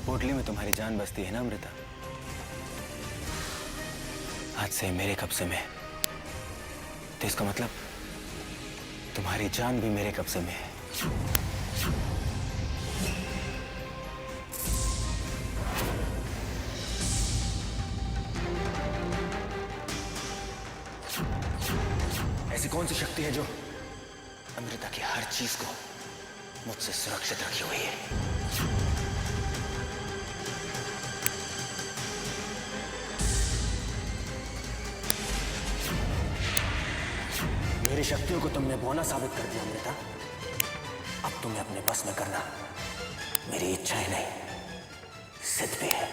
पोटली में तुम्हारी जान बसती है ना अमृता? आज से मेरे कब्जे में, तो इसका मतलब तुम्हारी जान भी मेरे कब्जे में है। ऐसी कौन सी शक्ति है जो अमृता की हर चीज को मुझसे सुरक्षित रखी हुई है? मेरी शक्तियों को तुमने बौना साबित कर दिया अमृता। अब तुम्हें अपने बस में करना मेरी इच्छाएं नहीं, सिद्ध भी है।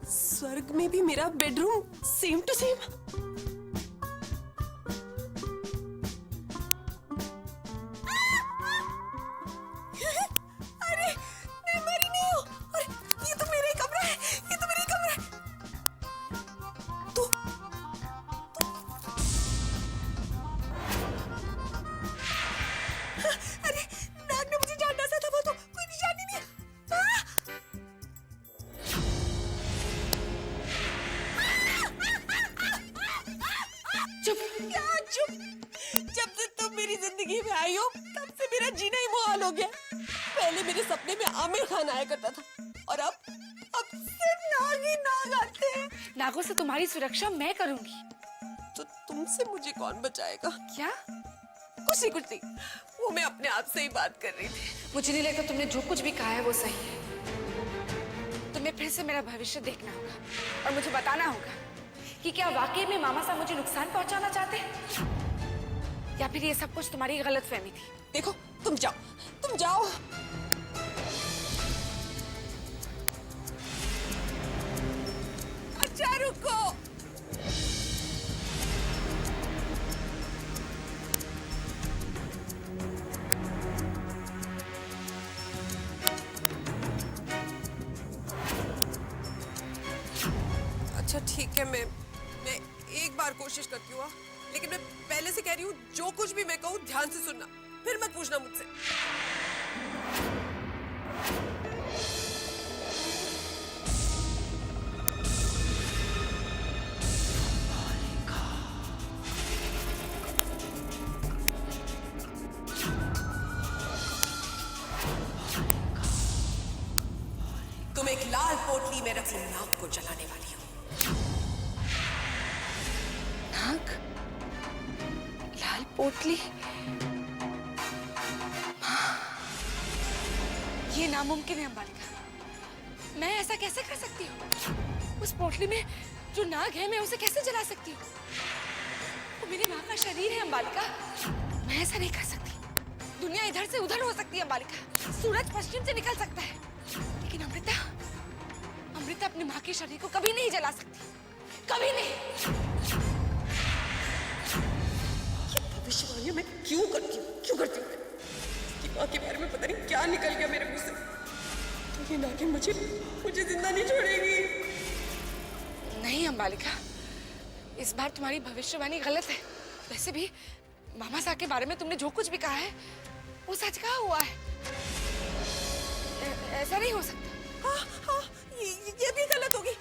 स्वर्ग में भी मेरा बेडरूम सेम टू सेम। अरे मैं मरी नहीं हूँ। अरे ये तो मेरा ही कमरा है, ये तो मेरा ही कमरा है। तू अरे नाग ने मुझे जान डाला था, वो तो कोई निशान ही नहीं है। चुप क्या चुप? जब से तुम मेरी जिंदगी में आई हो तब से मेरा जीना ही मुहाल हो गया। पहले मेरे सपने में आमिर खान आया करता था और अब सिर्फ नाग ही नाग आते हैं। नागों से तुम्हारी सुरक्षा मैं करूंगी। तो तुमसे मुझे कौन बचाएगा? क्या? कुछ नहीं, वो मैं अपने आप से ही बात कर रही थी। मुझे नहीं लगता तुमने जो कुछ भी कहा है वो सही है। तुम्हें फिर से मेरा भविष्य देखना होगा और मुझे बताना होगा कि क्या वाकई में मामा साहब मुझे नुकसान पहुंचाना चाहते हैं या फिर ये सब कुछ तुम्हारी गलतफहमी थी। देखो तुम जाओ। अच्छा रुको। अच्छा ठीक है, मैं एक बार कोशिश करती हूँ, लेकिन मैं पहले से कह रही हूँ जो कुछ भी मैं कहूँ ध्यान से सुनना, फिर मत पूछना मुझसे। तुम एक लाल पोटली में रखी नाग को जलाने वाली हो। नाग? लाल पोटली? ये नामुमकिन है अंबालिका। मैं ऐसा कैसे कर सकती हूँ? उस पोटली में जो नाग है मैं उसे कैसे जला सकती हूँ? वो मेरी माँ का शरीर है अंबालिका। मैं ऐसा नहीं कर सकती। दुनिया इधर से उधर हो सकती है अंबालिका। सूरज पश्चिम से निकल सकता है, लेकिन अमृता अपनी माँ के शरीर को कभी नहीं जला सकती, कभी नहीं। भविष्यवाणियां मैं क्यों करती हूँ? कि माँ के बारे में पता नहीं क्या निकल गया मेरे मुंह से। तो ये नागिन मुझे जिंदा नहीं छोड़ेगी। नहीं अंबालिका, इस बार तुम्हारी भविष्यवाणी गलत है। वैसे भी मामा साहब के बारे में तुमने जो कुछ भी कहा है वो सच कहा हुआ है। ऐसा नहीं हो सकता। हाँ, ये भी गलत होगी।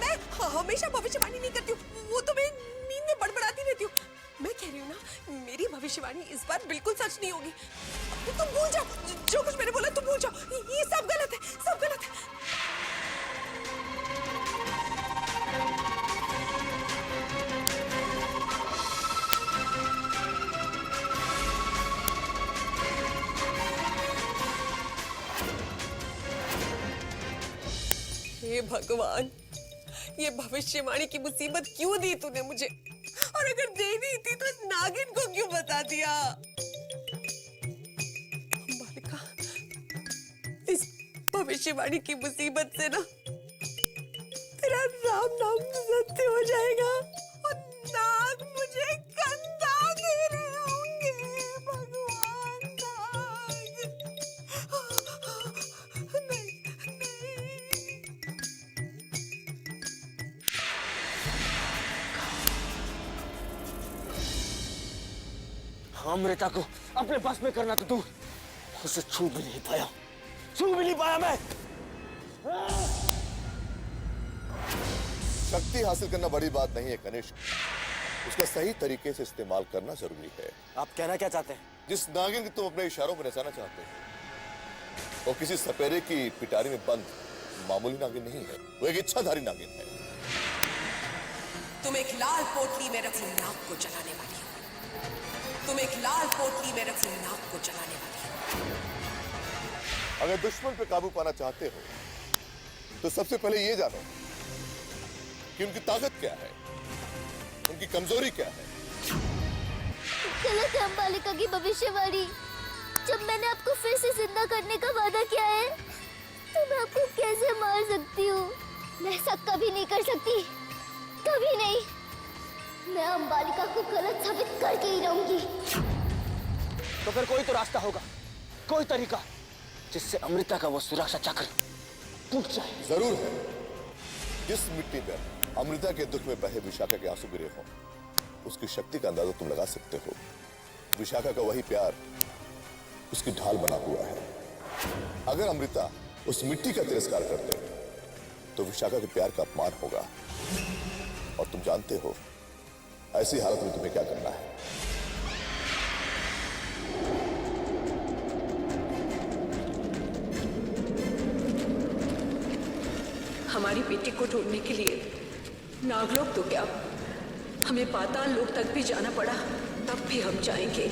मैं हमेशा भविष्यवाणी नहीं करती हूँ, वो तो मैं नींद में बड़बड़ाती रहती हूँ। मैं कह रही हूँ ना, मेरी भविष्यवाणी इस बार बिल्कुल सच नहीं होगी। तुम भूल जाओ जो कुछ मैंने बोला, तुम भूल जाओ। ये सब गलत है, सब गलत है। भगवान, ये भविष्यवाणी की मुसीबत क्यों दी तूने मुझे? और अगर देनी थी तो नागिन को क्यों बता दिया? बालिका, इस भविष्यवाणी की मुसीबत से ना तेरा राम नाम सत्य हो जाएगा और नाग मुझे कंधा दे रहे होंगे। भगवान, नाग। नहीं, नहीं। अमृता को अपने बस में करना तो तू उसे छू भी नहीं पाया, छू भी नहीं पाया मैं। शक्ति हासिल करना बड़ी बात नहीं है कनिष्क, उसका सही तरीके से इस्तेमाल करना जरूरी है। आप कहना क्या चाहते हैं? जिस नागिन को तुम अपने इशारों में नचाना चाहते हो वो किसी सपेरे की पिटारी में बंद मामूली नागिन नहीं है, वो एक इच्छाधारी नागिन है। तुम एक लाल पोटली में रखी नाग को जलाने वाली हो। तुम एक लाल पोटली में रखी नाग को जलाने वाली हो। अगर दुश्मन पे काबू पाना चाहते हो तो सबसे पहले ये जानो कि उनकी ताकत क्या है, उनकी कमजोरी क्या है। गलत है अंबालिका की भविष्यवाणी। जब मैंने आपको फिर से जिंदा करने का वादा किया है तो मैं आपको कैसे मार सकती हूँ? मैं ऐसा कभी नहीं कर सकती, कभी नहीं। मैं अंबालिका को गलत साबित करके ही रहूंगी। तो फिर कोई तो रास्ता होगा, कोई तरीका जिससे अमृता का वो सुरक्षा चक्र टूट जाए। जरूर है। जिस मिट्टी पर अमृता के दुख में बहे विशाखा के आंसू गिरे हो उसकी शक्ति का अंदाजा तुम लगा सकते हो। विशाखा का वही प्यार उसकी ढाल बना हुआ है। अगर अमृता उस मिट्टी का तिरस्कार करते तो विशाखा के प्यार का अपमान होगा। और तुम जानते हो ऐसी हालत में तुम्हें क्या करना है। हमारी बेटी को ढूंढने के लिए नागलोक तो क्या, हमें पाताल लोक तक भी जाना पड़ा तब भी हम जाएंगे।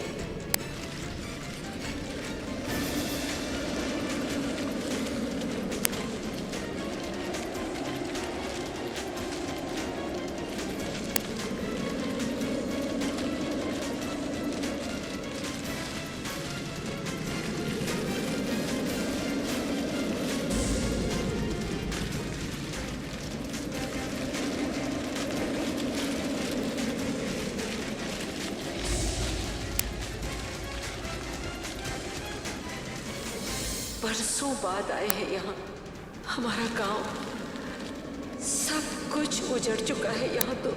बरसों बाद आए हैं यहाँ। हमारा गांव सब कुछ उजड़ चुका है यहाँ तो।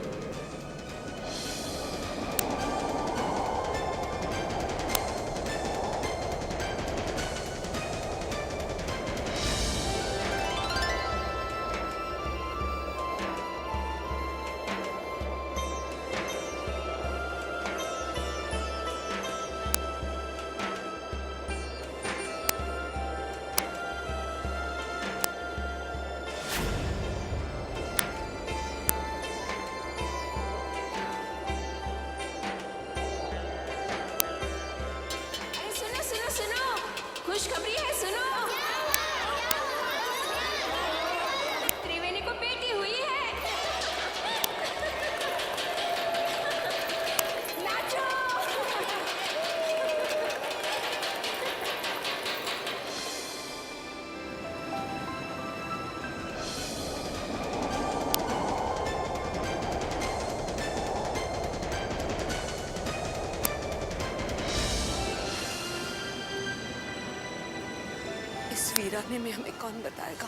खुशखबरी है, सुनो। त्रिवेणी को बेटी हुई है। नाचो। इस वीराने में हमें कौन बताएगा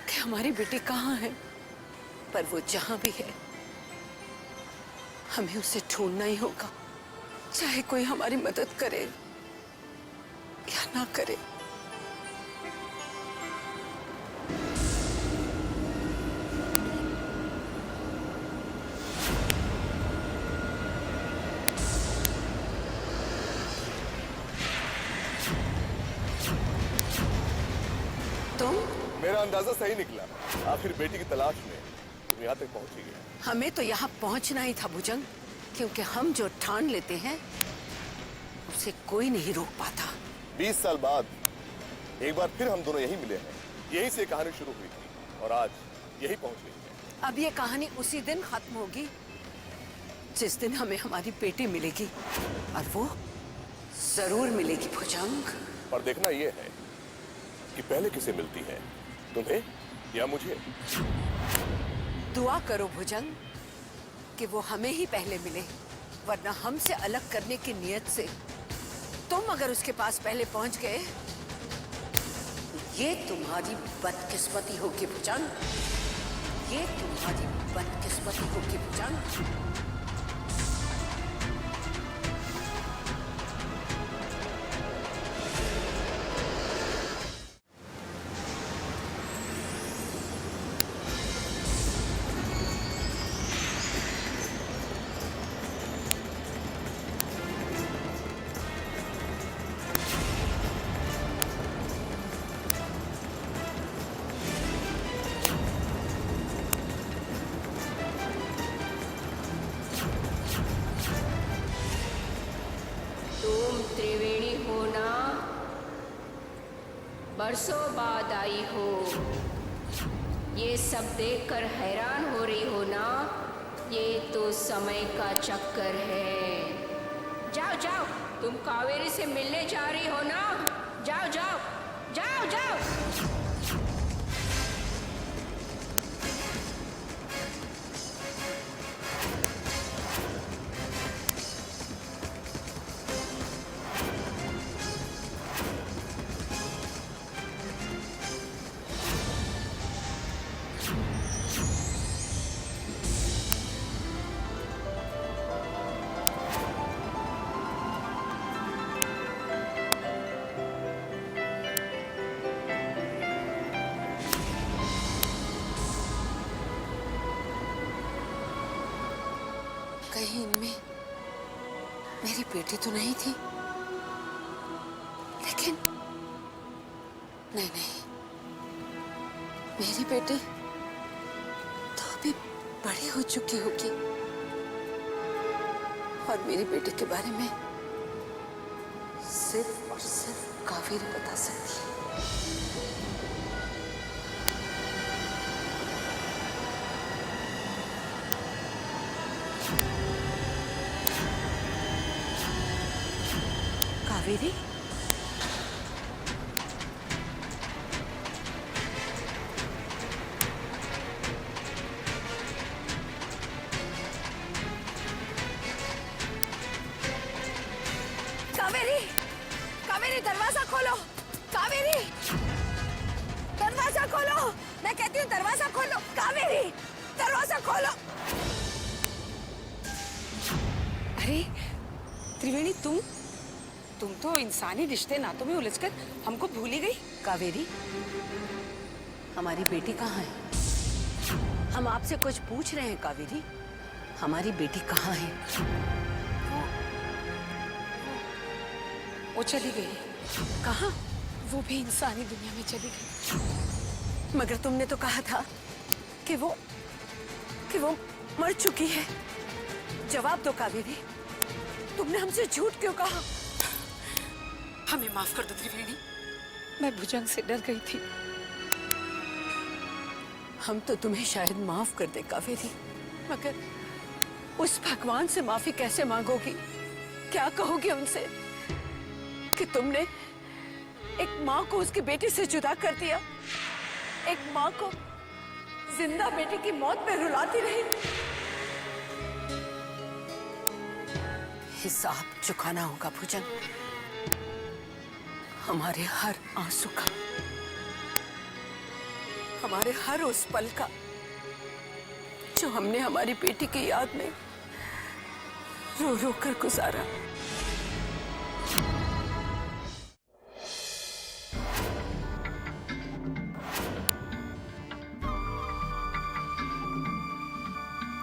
कि हमारी बेटी कहाँ है? पर वो जहाँ भी है हमें उसे ढूंढना ही होगा, चाहे कोई हमारी मदद करे या ना करे। मेरा अंदाजा सही निकला। आखिर बेटी की तलाश में तुम यहाँ तक पहुंची गई। हमें तो यहाँ पहुंचना ही था भुजंग, क्योंकि हम जो ठान लेते हैं उसे कोई नहीं रोक पाता। 20 साल बाद एक बार फिर हम दोनों यहीं मिले हैं। यहीं से कहानी शुरू हुई थी। और आज यही पहुंच गई है। अब ये कहानी उसी दिन खत्म होगी जिस दिन हमें हमारी बेटी मिलेगी, और वो जरूर मिलेगी भुजंग। पर देखना यह है कि पहले किसे मिलती है, तुम्हें या मुझे। दुआ करो भुजंग कि वो हमें ही पहले मिले, वरना हमसे अलग करने की नियत से तुम अगर उसके पास पहले पहुंच गए, ये तुम्हारी बदकिस्मती होगी भुजंग, ये तुम्हारी बदकिस्मती होगी भुजंग। तुम त्रिवेणी हो ना? बरसों बाद आई हो, ये सब देखकर हैरान हो रही हो ना? ये तो समय का चक्कर है। जाओ जाओ, तुम कावेरी से मिलने जा रही हो ना? जाओ जाओ जाओ जाओ। कहीं इनमें मेरी बेटी तो नहीं थी, लेकिन नहीं नहीं, मेरी बेटी तो अभी बड़ी हो चुकी होगी, और मेरी बेटी के बारे में सिर्फ और सिर्फ कावेरी बता सकती है। कावेरी, कावेरी, कावेरी दरवाजा खोलो, कावेरी दरवाजा खोलो, मैं कहती हूँ दरवाजा खोलो, कावेरी दरवाजा खोलो। अरे त्रिवेणी, तुम तो इंसानी रिश्ते नातों में उलझकर हमको भूल ही गई। कावेरी, हमारी बेटी कहाँ है? हम आपसे कुछ पूछ रहे हैं कावेरी, हमारी बेटी कहाँ है? वो चली गई। कहाँ? वो भी इंसानी दुनिया में चली गई। मगर तुमने तो कहा था कि वो मर चुकी है। जवाब दो कावेरी, तुमने हमसे झूठ क्यों कहा? हमें माफ कर दो त्रिवेणी, मैं भुजंग से डर गई थी। हम तो तुम्हें शायद माफ कर दे कावेरी, मगर उस भगवान से माफी कैसे मांगोगी? क्या कहोगे उनसे कि तुमने एक माँ को उसकी बेटी से जुदा कर दिया, एक माँ को जिंदा बेटी की मौत पे रुलाती रही? हिसाब चुकाना होगा भुजंग, हमारे हर आंसू का, हमारे हर उस पल का जो हमने हमारी बेटी की याद में रो रो कर गुजारा।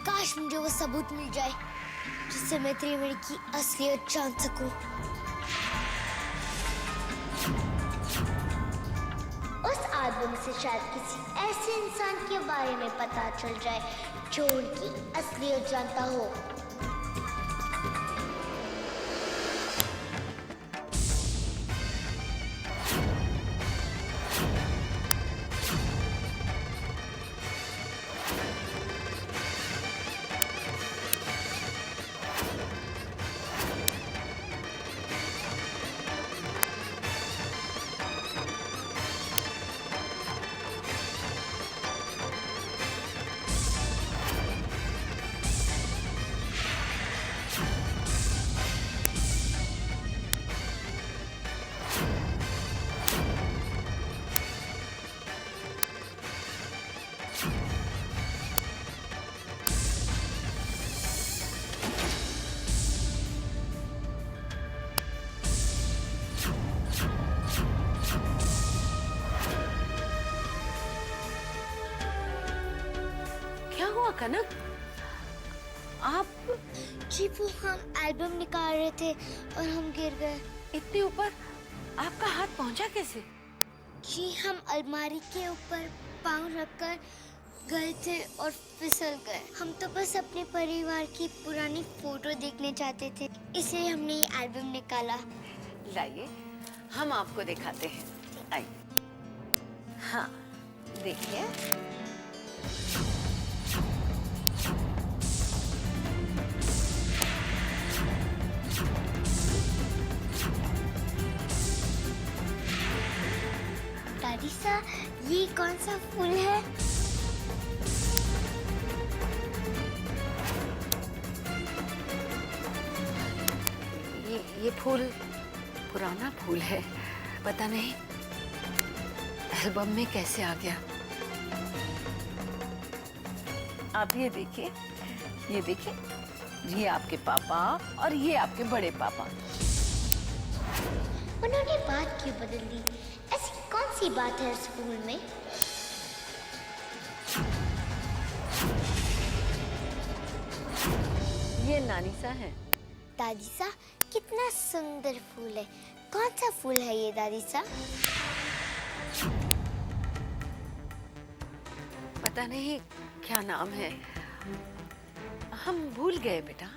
काश मुझे वो सबूत मिल जाए जिससे मैं त्रिवेणी की असलियत जान सकूं। उस आदमी से शायद किसी ऐसे इंसान के बारे में पता चल जाए जो उनकी असलियत जानता हो। कनक, आप जी वो हम एल्बम निकाल रहे थे और हम गिर गए। इतने ऊपर आपका हाथ पहुंचा कैसे? जी हम अलमारी के ऊपर पाँव रखकर गए थे और फिसल गए। हम तो बस अपने परिवार की पुरानी फोटो देखने चाहते थे, इसलिए हमने ये एल्बम निकाला। लाइए, हम आपको दिखाते हैं। आइए। हाँ, देखिए। दादी सा, ये कौन सा फूल है? ये फूल पुराना फूल है, पता नहीं एल्बम में कैसे आ गया। आप ये देखिए, ये आपके पापा और ये आपके बड़े पापा। उन्होंने बात क्यों बदल दी? ऐसी कौन सी बात है स्कूल में? ये नानीसा है। दादी सा, कितना सुंदर फूल है। कौन सा फूल है ये दादी सा? पता नहीं क्या नाम है, हम भूल गए बेटा।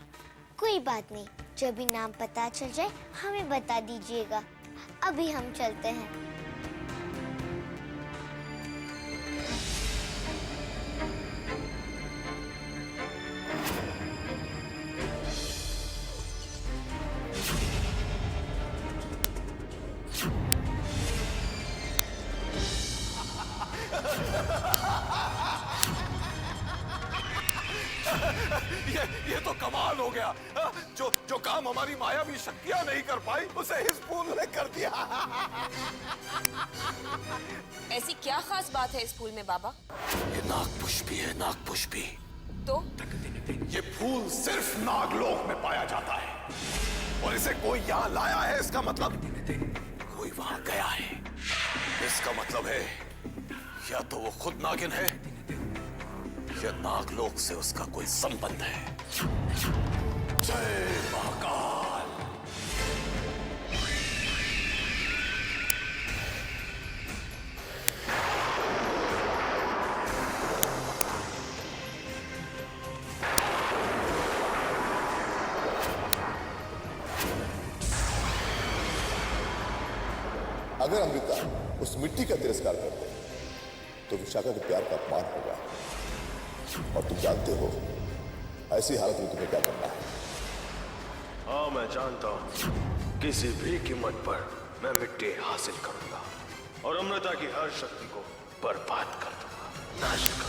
कोई बात नहीं, जब भी नाम पता चल जाए हमें बता दीजिएगा। अभी हम चलते हैं। ये तो कमाल हो गया। जो काम हमारी मायावी शक्तियां नहीं कर पाई, उसे इस फूल ने कर दिया। ऐसी क्या खास बात है इस फूल में बाबा? ये नागपुष्पी है, नागपुष्पी। तो ये फूल सिर्फ नागलोक में पाया जाता है और इसे कोई यहाँ लाया है, इसका मतलब कोई वहां गया है। इसका मतलब है या तो वो खुद नागिन है या नागलोक से उसका कोई संबंध है। जय महाकाल। अगर अमृता उस मिट्टी का तिरस्कार करते तो विशाखा के प्यार का अपमान होगा, और तुम जानते हो ऐसी हालत में तुम्हें क्या करना है। हाँ, मैं जानता हूँ। किसी भी कीमत पर मैं मिट्टी हासिल करूंगा और अमृता की हर शक्ति को बर्बाद कर दूंगा, नाश कर